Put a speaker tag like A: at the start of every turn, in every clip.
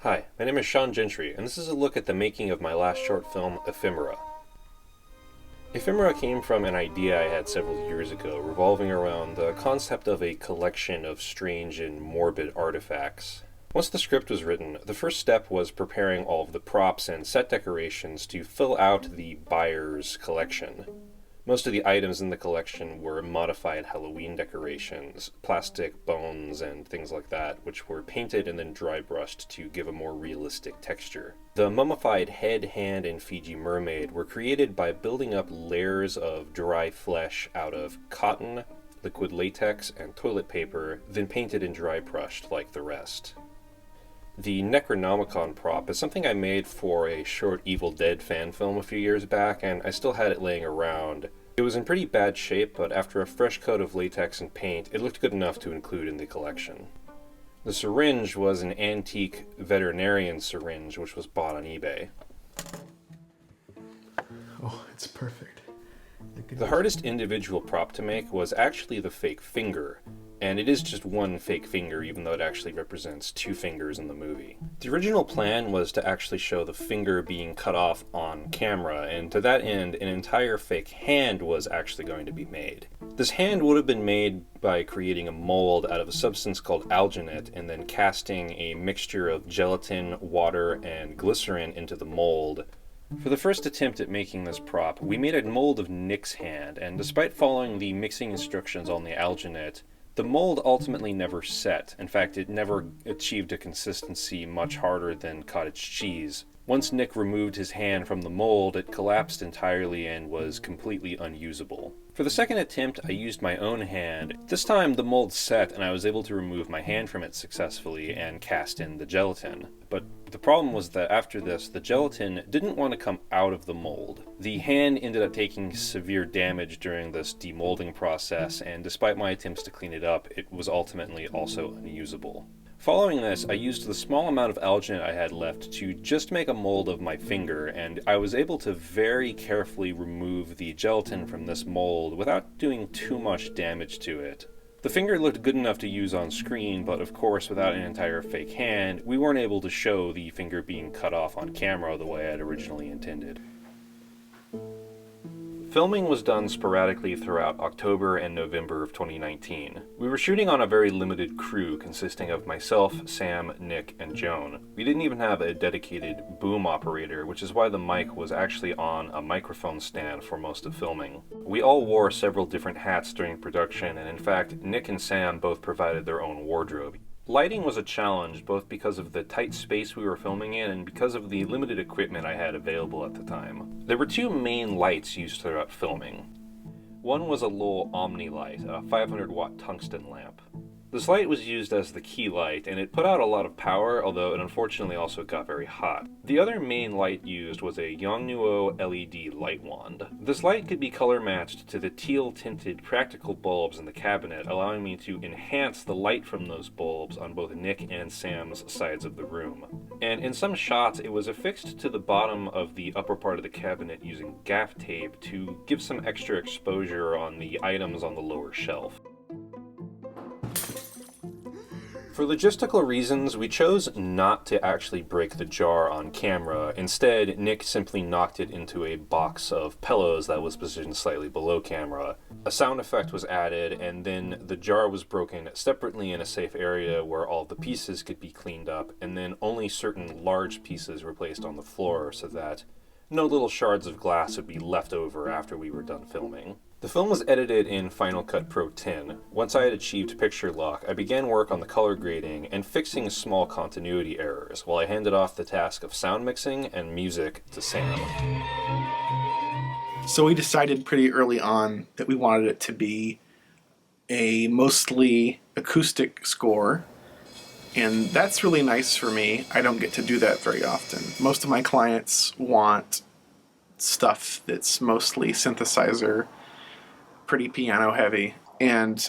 A: Hi, my name is Sean Gentry, and this is a look at the making of my last short film, Ephemera. Ephemera came from an idea I had several years ago, revolving around the concept of a collection of strange and morbid artifacts. Once the script was written, the first step was preparing all of the props and set decorations to fill out the buyer's collection. Most of the items in the collection were modified Halloween decorations, plastic bones and things like that, which were painted and then dry brushed to give a more realistic texture. The mummified head, hand, and Fiji mermaid were created by building up layers of dry flesh out of cotton, liquid latex, and toilet paper, then painted and dry brushed like the rest. The Necronomicon prop is something I made for a short Evil Dead fan film a few years back, and I still had it laying around. It was in pretty bad shape, but after a fresh coat of latex and paint, it looked good enough to include in the collection. The syringe was an antique veterinarian syringe which was bought on eBay.
B: Oh, it's perfect.
A: The hardest individual prop to make was actually the fake finger, and it is just one fake finger even though it actually represents two fingers in the movie. The original plan was to actually show the finger being cut off on camera, and to that end an entire fake hand was actually going to be made. This hand would have been made by creating a mold out of a substance called alginate and then casting a mixture of gelatin, water, and glycerin into the mold. For the first attempt at making this prop, we made a mold of Nick's hand, and despite following the mixing instructions on the alginate, the mold ultimately never set. In fact, it never achieved a consistency much harder than cottage cheese. Once Nick removed his hand from the mold, it collapsed entirely and was completely unusable. For the second attempt, I used my own hand. This time the mold set and I was able to remove my hand from it successfully and cast in the gelatin. But the problem was that after this, the gelatin didn't want to come out of the mold. The hand ended up taking severe damage during this demolding process, and despite my attempts to clean it up, it was ultimately also unusable. Following this, I used the small amount of alginate I had left to just make a mold of my finger, and I was able to very carefully remove the gelatin from this mold without doing too much damage to it. The finger looked good enough to use on screen, but of course without an entire fake hand, we weren't able to show the finger being cut off on camera the way I had originally intended. Filming was done sporadically throughout October and November of 2019. We were shooting on a very limited crew consisting of myself, Sam, Nick, and Joan. We didn't even have a dedicated boom operator, which is why the mic was actually on a microphone stand for most of filming. We all wore several different hats during production, and in fact, Nick and Sam both provided their own wardrobe. Lighting was a challenge, both because of the tight space we were filming in and because of the limited equipment I had available at the time. There were two main lights used throughout filming. One was a Lowell Omni light, a 500-watt tungsten lamp. This light was used as the key light, and it put out a lot of power, although it unfortunately also got very hot. The other main light used was a Yongnuo LED light wand. This light could be color matched to the teal-tinted practical bulbs in the cabinet, allowing me to enhance the light from those bulbs on both Nick and Sam's sides of the room. And in some shots, it was affixed to the bottom of the upper part of the cabinet using gaff tape to give some extra exposure on the items on the lower shelf. For logistical reasons, we chose not to actually break the jar on camera. Instead, Nick simply knocked it into a box of pillows that was positioned slightly below camera. A sound effect was added, and then the jar was broken separately in a safe area where all the pieces could be cleaned up, and then only certain large pieces were placed on the floor so that no little shards of glass would be left over after we were done filming. The film was edited in Final Cut Pro 10. Once I had achieved picture lock, I began work on the color grading and fixing small continuity errors, while I handed off the task of sound mixing and music to Sam.
B: So we decided pretty early on that we wanted it to be a mostly acoustic score, and that's really nice for me. I don't get to do that very often. Most of my clients want stuff that's mostly synthesizer, pretty piano heavy, and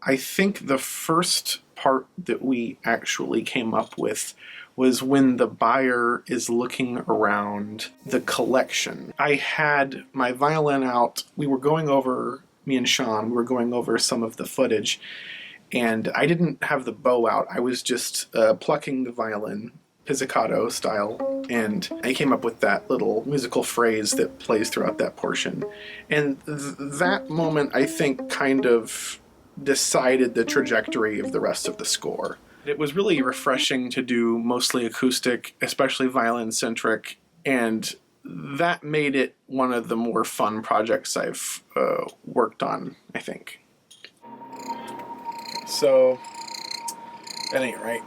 B: I think the first part that we actually came up with was when the buyer is looking around the collection. I had my violin out. We were going over, me and Sean, we were going over some of the footage, and I didn't have the bow out. I was just plucking the violin pizzicato style, and I came up with that little musical phrase that plays throughout that portion. And that moment, I think, kind of decided the trajectory of the rest of the score. It was really refreshing to do mostly acoustic, especially violin-centric, and that made it one of the more fun projects I've worked on, I think. So, that ain't right.